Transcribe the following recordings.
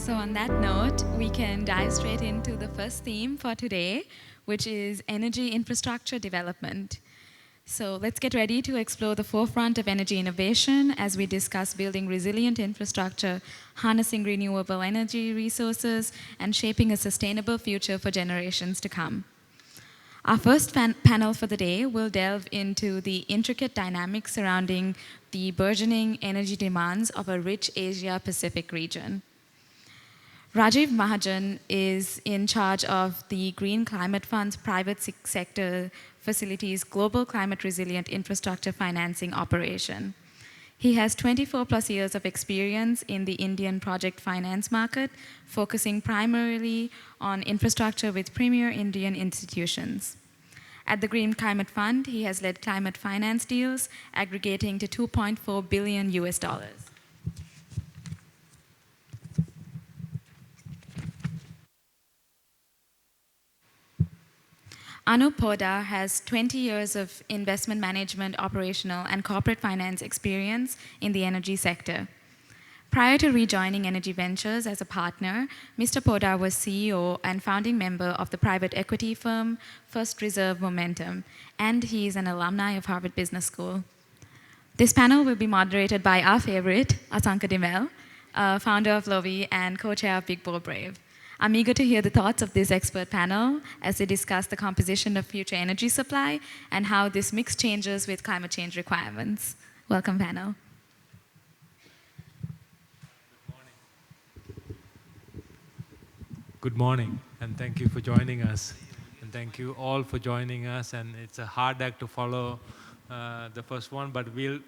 So on that note, we can dive straight into the first theme for today, which is energy infrastructure development. So let's get ready to explore the forefront of energy innovation as we discuss building resilient infrastructure, harnessing renewable energy resources, and shaping a sustainable future for generations to come. Our first panel for the day will delve into the intricate dynamics surrounding the burgeoning energy demands of a rich Asia-Pacific region. Rajiv Mahajan is in charge of the Green Climate Fund's private sector facilities Global Climate Resilient Infrastructure Financing Operation. He has 24 plus years of experience in the Indian project finance market, focusing primarily on infrastructure with premier Indian institutions. At the Green Climate Fund, he has led climate finance deals aggregating to 2.4 billion US dollars. Anup Poddar has 20 years of investment management, operational, and corporate finance experience in the energy sector. Prior to rejoining Energy Ventures as a partner, Mr. Poddar was CEO and founding member of the private equity firm First Reserve Momentum, and he is an alumni of Harvard Business School. This panel will be moderated by our favorite, Asanka Dimel, founder of Lovi and co-chair of Big Bold Brave. I'm eager to hear the thoughts of this expert panel as they discuss the composition of future energy supply and how this mix changes with climate change requirements. Welcome, panel. Good morning, and thank you for joining us. And thank you all for joining us. And it's a hard act to follow the first one, but we'll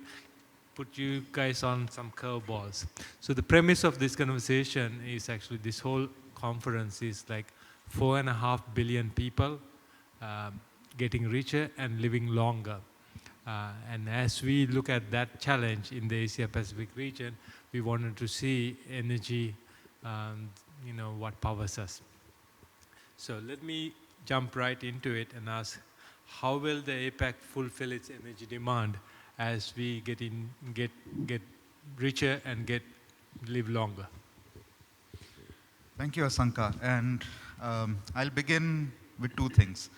put you guys on some curveballs. So the premise of this conversation is actually this whole conference is like 4.5 billion people getting richer and living longer. And as we look at that challenge in the Asia-Pacific region, we wanted to see energy, what powers us. So let me jump right into it and ask, how will the APAC fulfill its energy demand as we get richer and live longer? Thank you, Asanka. And I'll begin with two things.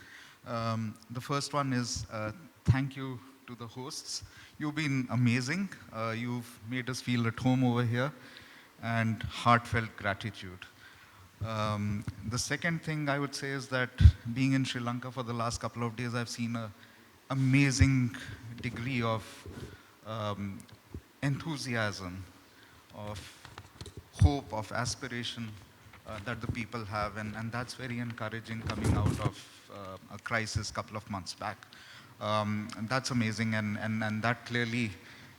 The first one is thank you to the hosts. You've been amazing. You've made us feel at home over here, and heartfelt gratitude. The second thing I would say is that being in Sri Lanka for the last couple of days, I've seen an amazing degree of enthusiasm, of hope, of aspiration that the people have, and that's very encouraging coming out of a crisis a couple of months back. And that's amazing, and that clearly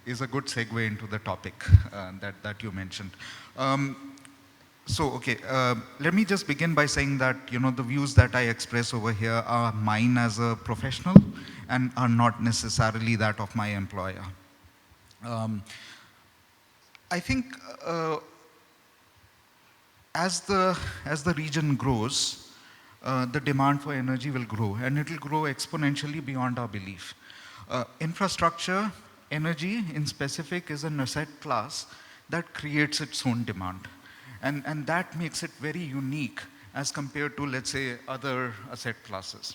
is a good segue into the topic that you mentioned. Let me just begin by saying that the views that I express over here are mine as a professional and are not necessarily that of my employer. I think as the region grows, the demand for energy will grow, and it will grow exponentially beyond our belief. Infrastructure, energy in specific, is an asset class that creates its own demand. And that makes it very unique as compared to, let's say, other asset classes.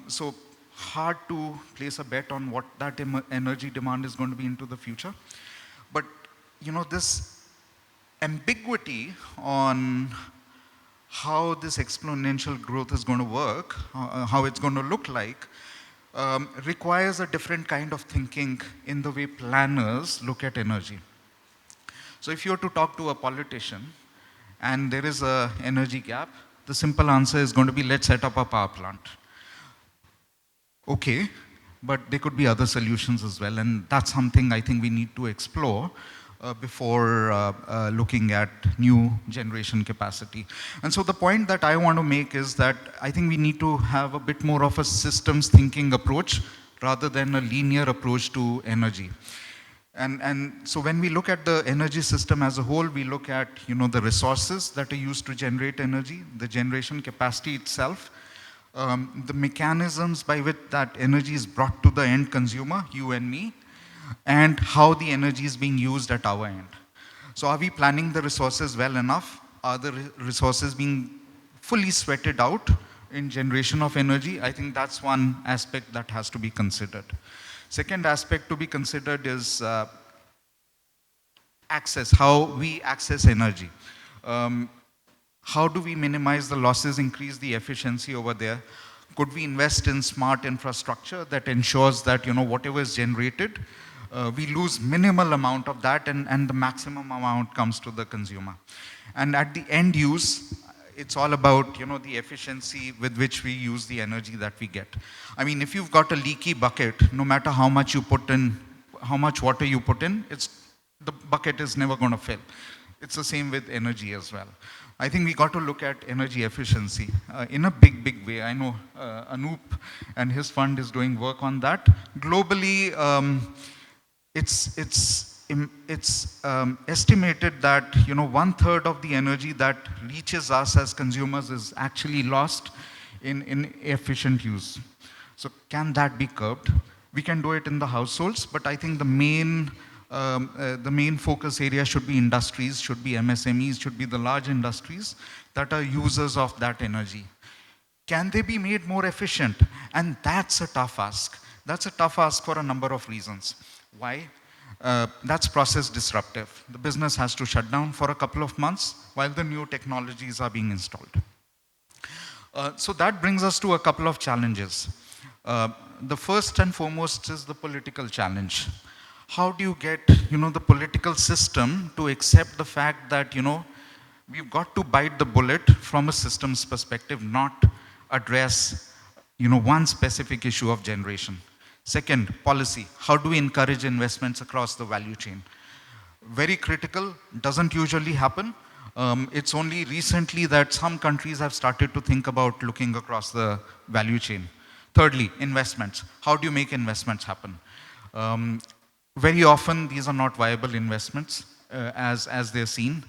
So hard to place a bet on what that energy demand is going to be into the future. But this ambiguity on how this exponential growth is going to work, how it's going to look like, requires a different kind of thinking in the way planners look at energy. So if you were to talk to a politician and there is an energy gap, the simple answer is going to be, let's set up a power plant. Okay, but there could be other solutions as well, and that's something I think we need to explore before looking at new generation capacity. And so the point that I want to make is that I think we need to have a bit more of a systems thinking approach rather than a linear approach to energy. And so when we look at the energy system as a whole, we look at the resources that are used to generate energy, the generation capacity itself, the mechanisms by which that energy is brought to the end consumer, you and me, and how the energy is being used at our end. So are we planning the resources well enough? Are the resources being fully sweated out in generation of energy? I think that's one aspect that has to be considered. Second aspect to be considered is access, how we access energy. How do we minimize the losses, increase the efficiency over there? Could we invest in smart infrastructure that ensures that, whatever is generated, we lose minimal amount of that and the maximum amount comes to the consumer. And at the end use, it's all about, the efficiency with which we use the energy that we get. I mean, if you've got a leaky bucket, no matter how much you put in, how much water you put in, the bucket is never going to fill. It's the same with energy as well. I think we got to look at energy efficiency in a big, big way. I know Anoop and his fund is doing work on that. Globally, it's estimated that 1/3 of the energy that reaches us as consumers is actually lost in inefficient use. So can that be curbed? We can do it in the households, but I think the main focus area should be industries, should be MSMEs, should be the large industries that are users of that energy. Can they be made more efficient? And that's a tough ask. That's a tough ask for a number of reasons. Why? That's process disruptive. The business has to shut down for a couple of months while the new technologies are being installed. So that brings us to a couple of challenges. The first and foremost is the political challenge. How do you get, the political system to accept the fact that, we've got to bite the bullet from a systems perspective, not address, one specific issue of generation. Second, policy. How do we encourage investments across the value chain? Very critical, doesn't usually happen. It's only recently that some countries have started to think about looking across the value chain. Thirdly, investments. How do you make investments happen? Very often, these are not viable investments as they're seen.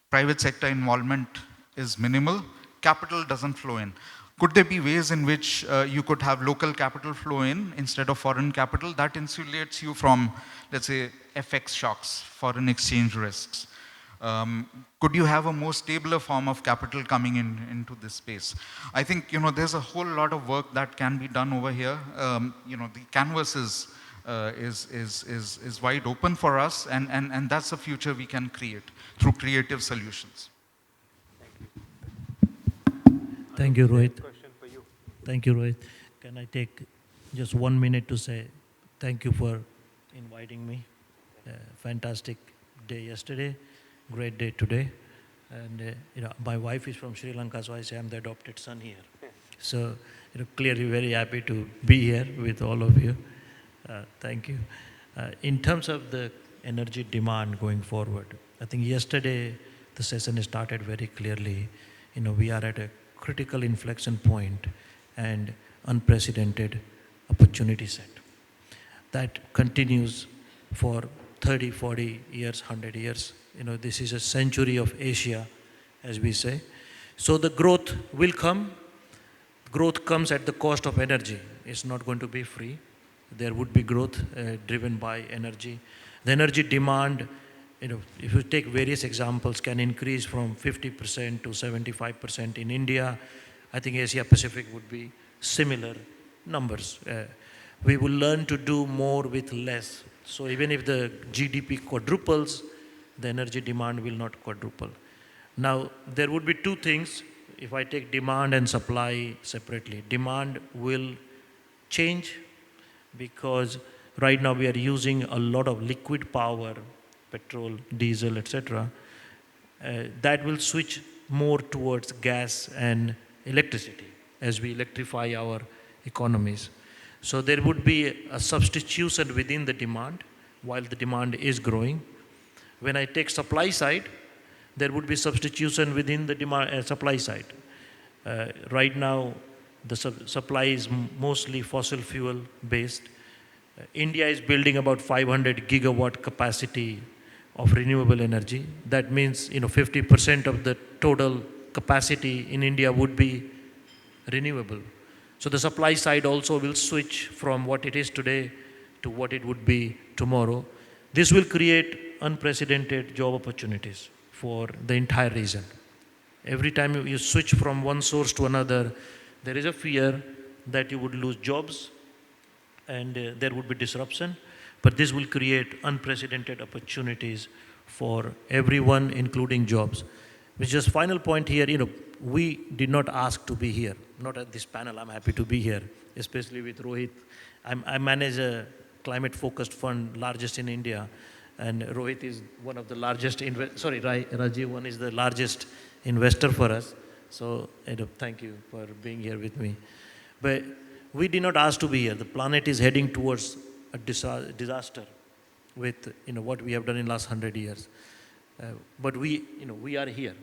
Private sector involvement is minimal. Capital doesn't flow in. Could there be ways in which you could have local capital flow in instead of foreign capital? That insulates you from, let's say, FX shocks, foreign exchange risks. Could you have a more stable form of capital coming into this space? I think, there's a whole lot of work that can be done over here. The canvas is wide open for us, and that's a future we can create through creative solutions. Thank you, Rohit. Thank you, Rohit. Can I take just 1 minute to say thank you for inviting me? Fantastic day yesterday, great day today. And my wife is from Sri Lanka, so I say I'm the adopted son here. So clearly very happy to be here with all of you. Thank you. In terms of the energy demand going forward, I think yesterday the session started very clearly. We are at a critical inflection point and unprecedented opportunity set that continues for 30, 40 years, 100 years. This is a century of Asia, as we say. So the growth will come. Growth comes at the cost of energy. It's not going to be free. There would be growth driven by energy. The energy demand, if you take various examples, can increase from 50% to 75% in India. I think Asia Pacific would be similar numbers. We will learn to do more with less. So even if the GDP quadruples, the energy demand will not quadruple. Now, there would be two things. If I take demand and supply separately, demand will change because right now we are using a lot of liquid power, petrol, diesel, etc. That will switch more towards gas and electricity as we electrify our economies. So there would be a substitution within the demand while the demand is growing. When I take supply side, there would be substitution within the demand supply side. Right now, the supply is mostly fossil fuel based. India is building about 500 gigawatt capacity of renewable energy. That means 50% of the total capacity in India would be renewable. So the supply side also will switch from what it is today to what it would be tomorrow. This will create unprecedented job opportunities for the entire region. Every time you switch from one source to another, there is a fear that you would lose jobs and there would be disruption. But this will create unprecedented opportunities for everyone, including jobs. Which just final point here, we did not ask to be here. Not at this panel, I'm happy to be here, especially with Rohit. I manage a climate-focused fund, largest in India, and Rohit is one of the largest, Rajiv, one is the largest investor for us. So, thank you for being here with me. But we did not ask to be here. The planet is heading towards a disaster with what we have done in the last 100 years. But we are here.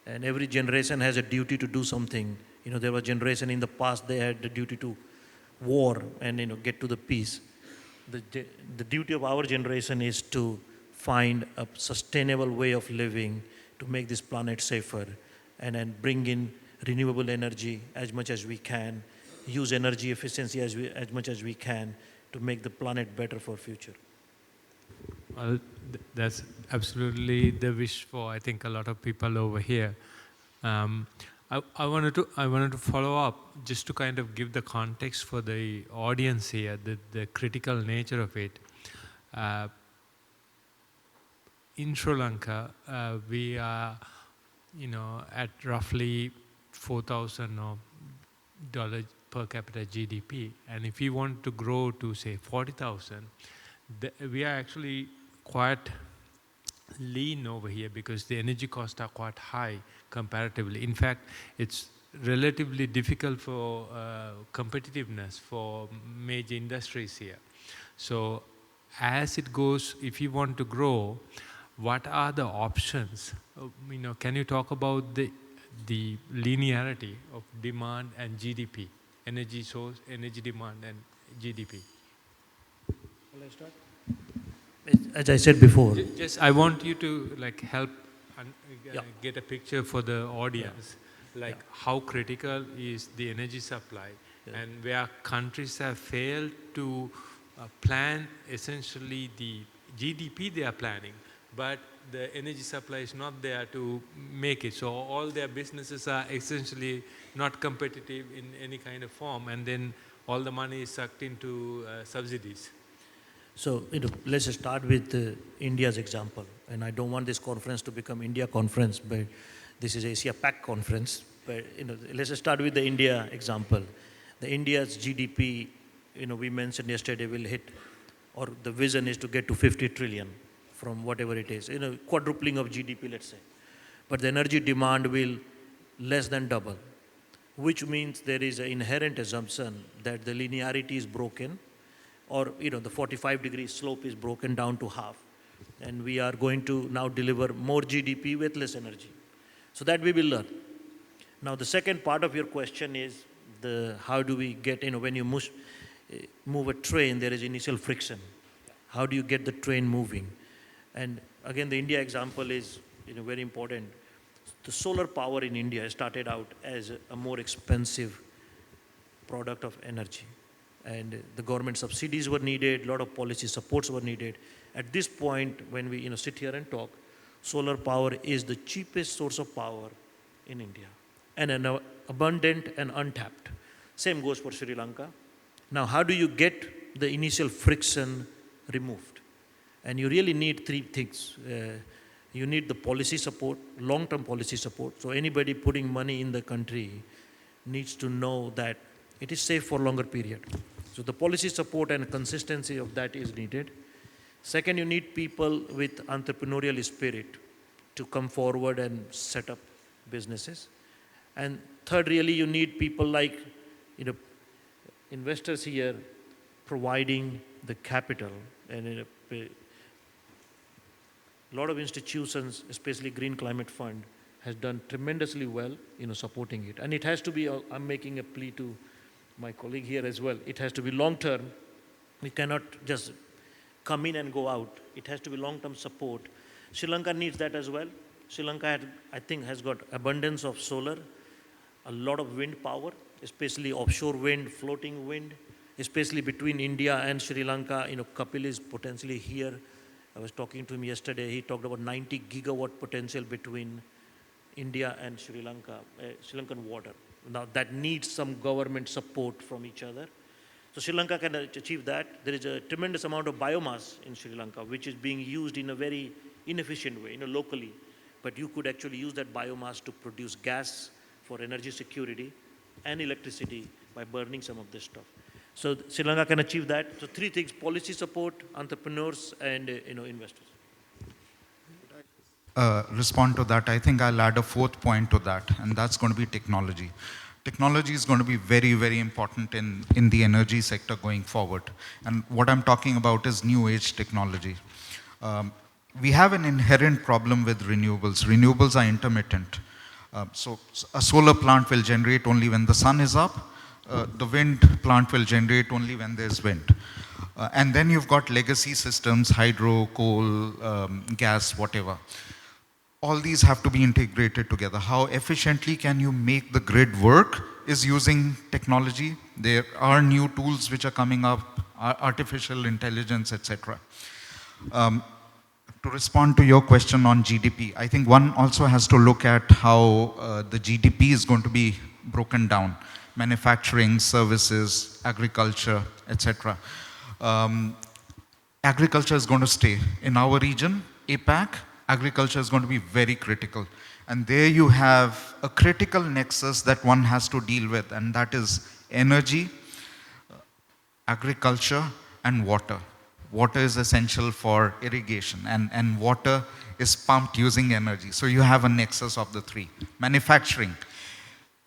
And every generation has a duty to do something. There was a generation in the past, they had the duty to war and get to the peace. The duty of our generation is to find a sustainable way of living to make this planet safer and bring in renewable energy as much as we can, use energy efficiency as much as we can to make the planet better for future. Well, that's absolutely the wish for, I think, a lot of people over here. I wanted to follow up just to kind of give the context for the audience here, the critical nature of it. In Sri Lanka, we are, at roughly $4,000 per capita GDP, and if we want to grow to say 40,000, we are actually quite lean over here because the energy costs are quite high comparatively. In fact, it's relatively difficult for competitiveness for major industries here. So as it goes, if you want to grow, what are the options? Can you talk about the linearity of demand and GDP, energy source, energy demand and GDP? Will I start? As I said before. Just I want you to help get a picture for the audience, how critical is the energy supply, and where countries have failed to plan essentially the GDP they are planning, but the energy supply is not there to make it. So all their businesses are essentially not competitive in any kind of form, and then all the money is sucked into subsidies. So, let's start with India's example. And I don't want this conference to become India conference, but this is APAC conference. But, let's start with the India example. The India's GDP, we mentioned yesterday will hit, or the vision is to get to 50 trillion from whatever it is, quadrupling of GDP, let's say. But the energy demand will less than double, which means there is an inherent assumption that the linearity is broken, or the 45-degree slope is broken down to half, and we are going to now deliver more GDP with less energy. So that we will learn. Now the second part of your question is how do we get, when you move a train, there is initial friction. How do you get the train moving? And again, the India example is very important. The solar power in India started out as a more expensive product of energy. And the government subsidies were needed, a lot of policy supports were needed. At this point, when we sit here and talk, solar power is the cheapest source of power in India, and an abundant and untapped. Same goes for Sri Lanka. Now, how do you get the initial friction removed? And you really need three things. You need the policy support, long-term policy support. So anybody putting money in the country needs to know that it is safe for longer period. So the policy support and consistency of that is needed. Second, you need people with entrepreneurial spirit to come forward and set up businesses. And third, really, you need people like, investors here providing the capital. And a lot of institutions, especially Green Climate Fund, has done tremendously well, supporting it. And it has to be, I'm making a plea to my colleague here as well, it has to be long-term. We cannot just come in and go out. It has to be long-term support. Sri Lanka needs that as well. Sri Lanka, I think, has got abundance of solar, a lot of wind power, especially offshore wind, floating wind, especially between India and Sri Lanka. Kapil is potentially here I was talking to him yesterday. He talked about 90 gigawatt potential between India and Sri Lanka, Sri Lankan water. Now that needs some government support from each other. So Sri Lanka can achieve that. There is a tremendous amount of biomass in Sri Lanka, which is being used in a very inefficient way, locally. But you could actually use that biomass to produce gas for energy security and electricity by burning some of this stuff. So Sri Lanka can achieve that. So three things: policy support, entrepreneurs, and investors. Respond to that, I think I'll add a fourth point to that, and that's going to be technology. Technology is going to be very, very important in the energy sector going forward. And what I'm talking about is new age technology. We have an inherent problem with renewables. Renewables are intermittent. So a solar plant will generate only when the sun is up. The wind plant will generate only when there's wind. And then you've got legacy systems, hydro, coal, gas, whatever. All these have to be integrated together. How efficiently can you make the grid work is using technology. There are new tools which are coming up, artificial intelligence, etc. To respond to your question on GDP, I think one also has to look at how the GDP is going to be broken down. Manufacturing, services, agriculture, etc. Agriculture is going to stay. In our region, APAC, agriculture is going to be very critical. And there you have a critical nexus that one has to deal with, and that is energy, agriculture, and water. Water is essential for irrigation, and water is pumped using energy. So you have a nexus of the three. Manufacturing.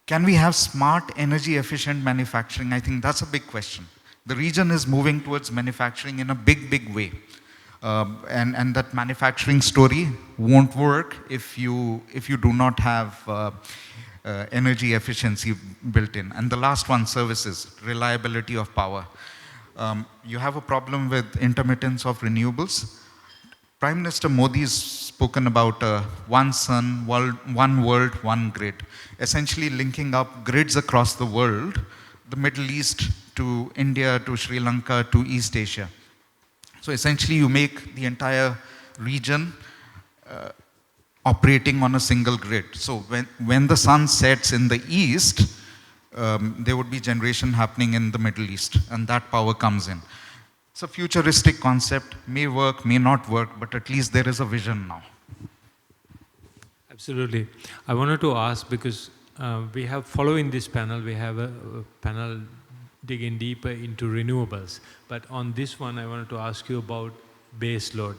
Can we have smart, energy efficient manufacturing? I think that's a big question. The region is moving towards manufacturing in a big, big way. And that manufacturing story won't work if you do not have energy efficiency built in. And the last one, services, reliability of power. You have a problem with intermittence of renewables. Prime Minister Modi has spoken about one sun, one world, one grid. Essentially linking up grids across the world, the Middle East to India, to Sri Lanka, to East Asia. So essentially you make the entire region operating on a single grid. So when the sun sets in the east, there would be generation happening in the Middle East, and that power comes in. It's a futuristic concept, may work, may not work, but at least there is a vision now. Absolutely. I wanted to ask, because we have, following this panel, we have a panel digging deeper into renewables. But on this one, I wanted to ask you about base load.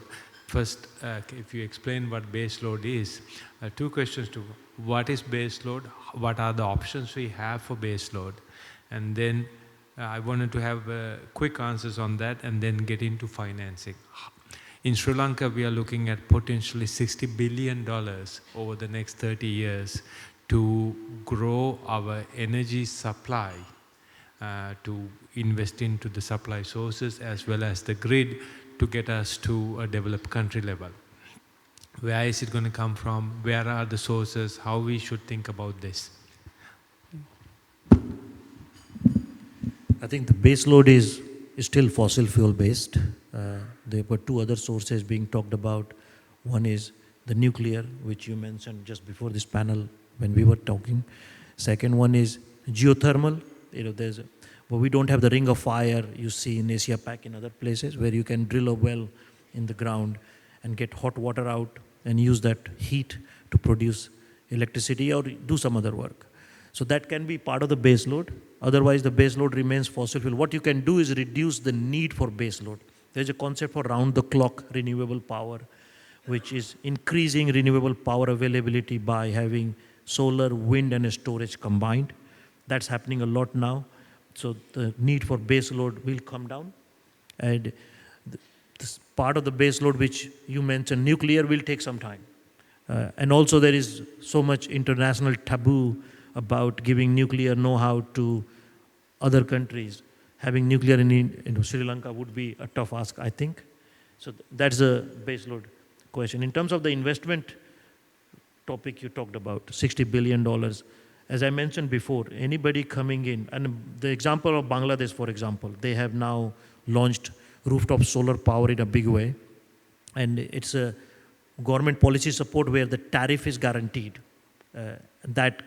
First, if you explain what base load is. Two questions to what is base load, what are the options we have for base load, and then I wanted to have quick answers on that and then get into financing. In Sri Lanka, we are looking at potentially $60 billion over the next 30 years to grow our energy supply, to invest into the supply sources as well as the grid to get us to a developed country level. Where is it going to come from? Where are the sources? How we should think about this? I think the base load is still fossil fuel based. There were two other sources being talked about. One is the nuclear, which you mentioned just before this panel when we were talking. Second one is geothermal. But we don't have the ring of fire you see in APAC and other places where you can drill a well in the ground and get hot water out and use that heat to produce electricity or do some other work. So that can be part of the base load. Otherwise, the base load remains fossil fuel. What you can do is reduce the need for base load. There's a concept for round-the-clock renewable power, which is increasing renewable power availability by having solar, wind, and storage combined. That's happening a lot now. So the need for base load will come down. And this part of the base load which you mentioned, nuclear, will take some time. And also there is so much international taboo about giving nuclear know-how to other countries. Having nuclear in Sri Lanka would be a tough ask, I think. So that's a base load question. In terms of the investment topic you talked about, $60 billion. As I mentioned before, anybody coming in, and the example of Bangladesh, for example, they have now launched rooftop solar power in a big way. And it's a government policy support where the tariff is guaranteed. That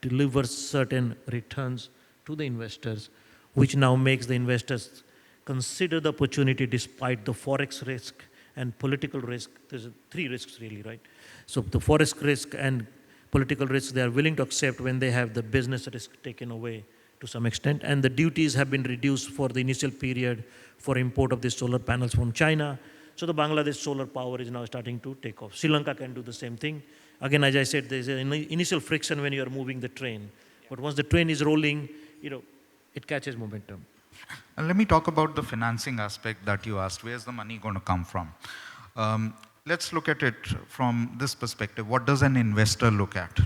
delivers certain returns to the investors, which now makes the investors consider the opportunity despite the forex risk and political risk. There's three risks really, right? So the forex risk and political risk, they are willing to accept when they have the business risk taken away to some extent. And the duties have been reduced for the initial period for import of these solar panels from China. So the Bangladesh solar power is now starting to take off. Sri Lanka can do the same thing. Again, as I said, there's an initial friction when you are moving the train. But once the train is rolling, it catches momentum. And let me talk about the financing aspect that you asked. Where's the money going to come from? Let's look at it from this perspective. What does an investor look at?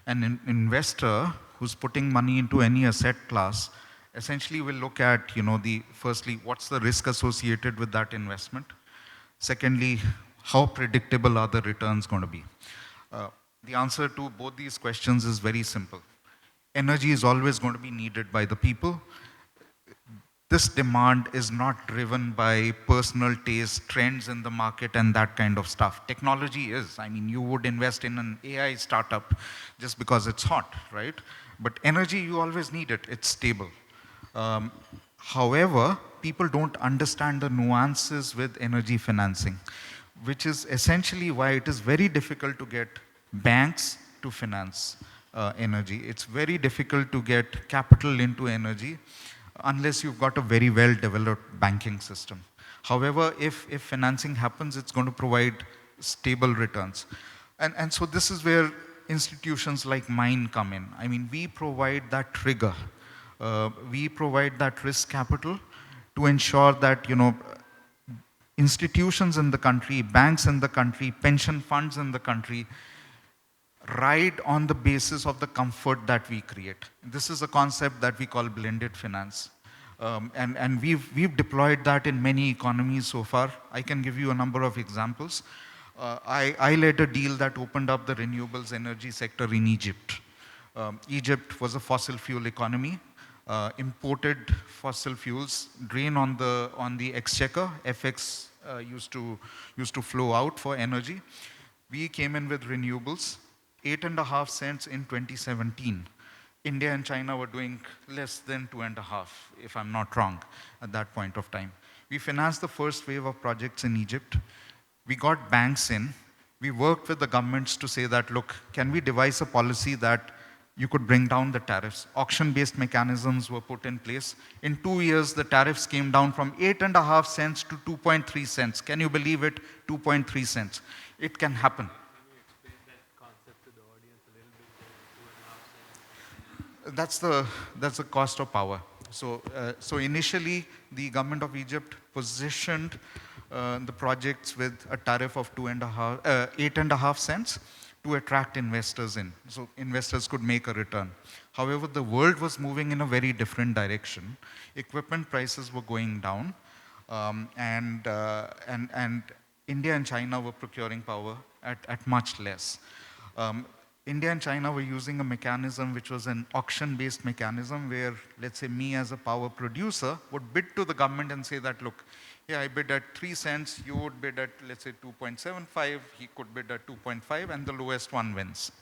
An investor who's putting money into any asset class essentially will look at, firstly, what's the risk associated with that investment? Secondly, how predictable are the returns going to be? The answer to both these questions is very simple. Energy is always going to be needed by the people. This demand is not driven by personal taste, trends in the market and that kind of stuff. Technology is. I mean, you would invest in an AI startup just because it's hot, right? But energy, you always need it. It's stable. However, people don't understand the nuances with energy financing, which is essentially why it is very difficult to get banks to finance energy. It's very difficult to get capital into energy unless you've got a very well-developed banking system. However, if financing happens, it's going to provide stable returns. And so this is where institutions like mine come in. I mean, we provide that trigger. We provide that risk capital to ensure that, institutions in the country, banks in the country, pension funds in the country ride on the basis of the comfort that we create. This is a concept that we call blended finance. And we've deployed that in many economies so far. I can give you a number of examples. I led a deal that opened up the renewables energy sector in Egypt. Egypt was a fossil fuel economy. Imported fossil fuels drain on the exchequer. FX used to flow out for energy. We came in with renewables, 8.5 cents in 2017. India and China were doing less than 2.5, if I'm not wrong, at that point of time. We financed the first wave of projects in Egypt. We got banks in. We worked with the governments to say that, look, can we devise a policy that you could bring down the tariffs? Auction-based mechanisms were put in place. In 2 years, the tariffs came down from 8.5 cents to 2.3 cents. Can you believe it? 2.3 cents. It can happen. That's the cost of power. So initially, the government of Egypt positioned the projects with a tariff of 8.5 cents to attract investors in. So investors could make a return. However, the world was moving in a very different direction. Equipment prices were going down, and India and China were procuring power at much less. India and China were using a mechanism which was an auction-based mechanism where, let's say, me as a power producer would bid to the government and say that, look, yeah, I bid at 3 cents, you would bid at, let's say, 2.75, he could bid at 2.5, and the lowest one wins.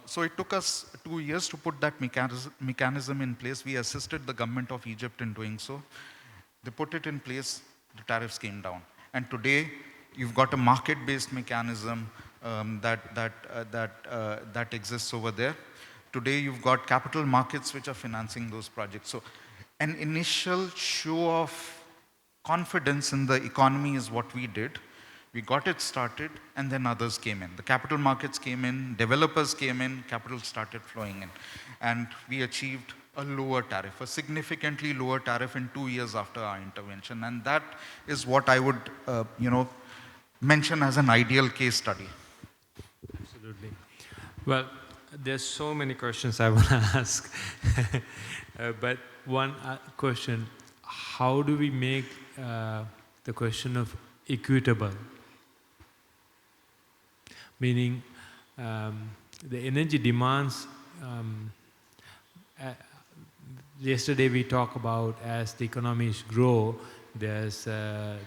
So it took us 2 years to put that mechanism in place. We assisted the government of Egypt in doing so. They put it in place, the tariffs came down. And today, you've got a market-based mechanism that exists over there. Today, you've got capital markets which are financing those projects. So an initial show of confidence in the economy is what we did. We got it started, and then others came in. The capital markets came in, developers came in, capital started flowing in. And we achieved a lower tariff, a significantly lower tariff in 2 years after our intervention. And that is what I would, mention as an ideal case study. Absolutely. Well, there's so many questions I want to ask. But one question, how do we make the question of equitable? Meaning, the energy demands, yesterday we talked about as the economies grow, there's the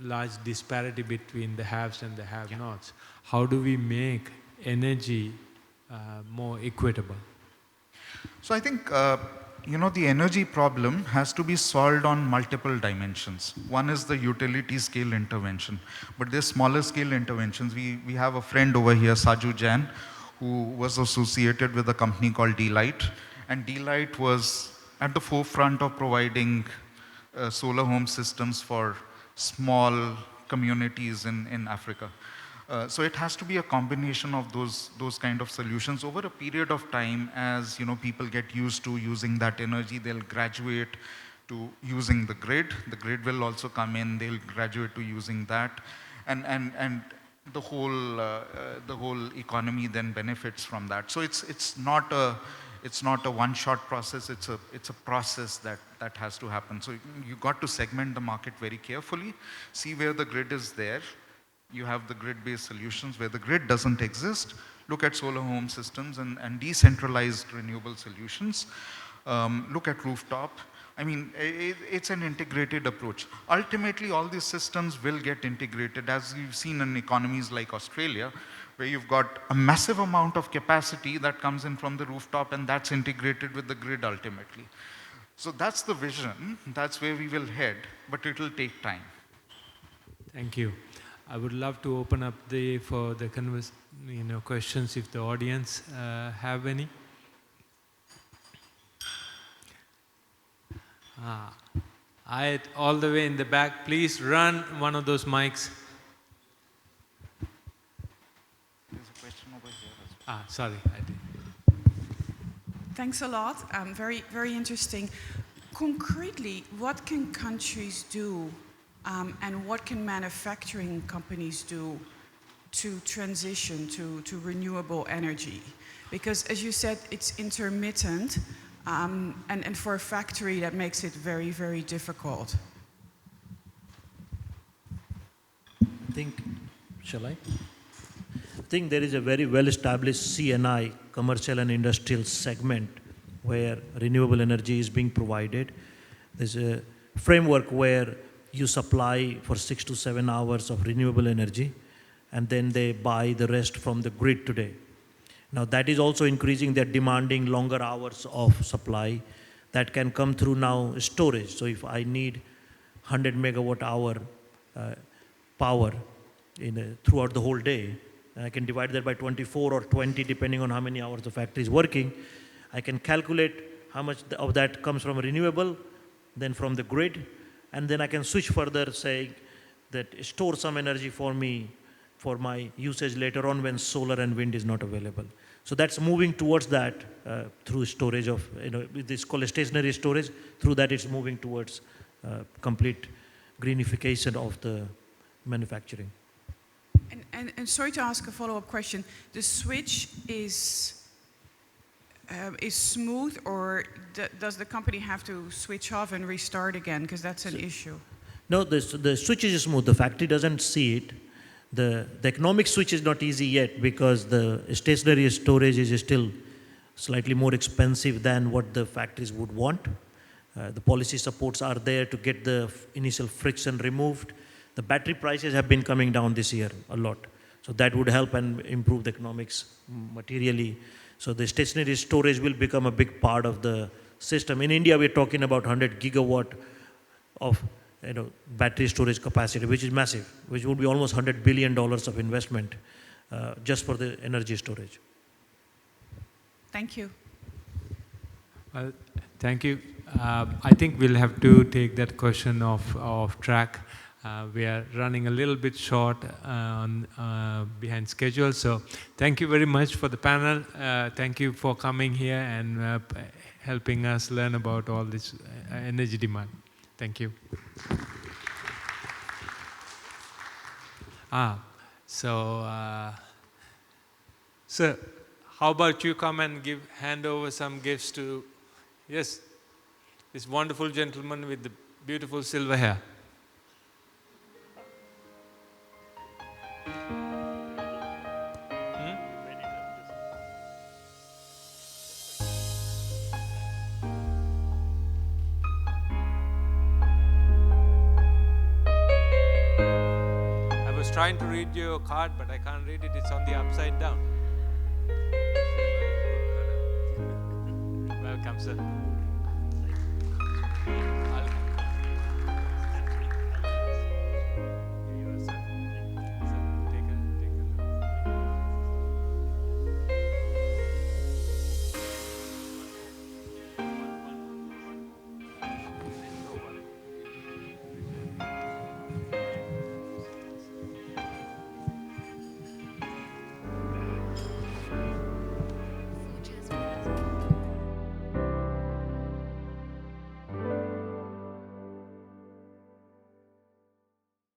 large disparity between the haves and the have-nots. How do we make energy more equitable? So I think, the energy problem has to be solved on multiple dimensions. One is the utility scale intervention, but there's smaller scale interventions. We have a friend over here, Saju Jain, who was associated with a company called D-Light, and D-Light was at the forefront of providing solar home systems for small communities in Africa. So it has to be a combination of those kind of solutions over a period of time. As people get used to using that energy, they'll graduate to using the grid. The grid will also come in. They'll graduate to using that, and the whole economy then benefits from that. So it's not a one-shot process. It's a process that has to happen. So you got to segment the market very carefully, see where the grid is there. You have the grid-based solutions. Where the grid doesn't exist, look at solar home systems and decentralized renewable solutions. Look at rooftop. I mean, it's an integrated approach. Ultimately, all these systems will get integrated, as you've seen in economies like Australia, where you've got a massive amount of capacity that comes in from the rooftop, and that's integrated with the grid ultimately. So that's the vision. That's where we will head, but it will take time. Thank you. I would love to open up for the questions if the audience have any. All the way in the back, please run one of those mics. There's a question over here as well. Sorry, I did. Thanks a lot. Very, very interesting. Concretely, what can countries do and what can manufacturing companies do to transition to renewable energy? Because as you said, it's intermittent, and for a factory that makes it very, very difficult. Shall I? I think there is a very well-established CNI, commercial and industrial segment, where renewable energy is being provided. There's a framework where you supply for 6 to 7 hours of renewable energy, and then they buy the rest from the grid today. Now that is also increasing. They're demanding longer hours of supply that can come through now storage. So if I need 100 megawatt hour power throughout the whole day, and I can divide that by 24 or 20 depending on how many hours the factory is working, I can calculate how much of that comes from renewable, then from the grid, and then I can switch further, saying that store some energy for me for my usage later on when solar and wind is not available. So that's moving towards that through storage of, this called stationary storage. Through that it's moving towards complete greenification of the manufacturing. And sorry to ask a follow-up question. The switch is smooth, or does the company have to switch off and restart again? Because that's an issue. No, the switch is smooth. The factory doesn't see it. The economic switch is not easy yet because the stationary storage is still slightly more expensive than what the factories would want. The policy supports are there to get the initial friction removed. The battery prices have been coming down this year a lot. So that would help and improve the economics materially. So the stationary storage will become a big part of the system. In India, we're talking about 100 gigawatt of battery storage capacity, which is massive, which would be almost $100 billion of investment just for the energy storage. Thank you. Well, thank you. I think we'll have to take that question off track. We are running a little bit short behind schedule. So thank you very much for the panel. Thank you for coming here and helping us learn about all this energy demand. Thank you. Sir, how about you come and hand over some gifts to, yes, this wonderful gentleman with the beautiful silver hair. trying to read your card, but I can't read it. It's on the upside down. Welcome, sir.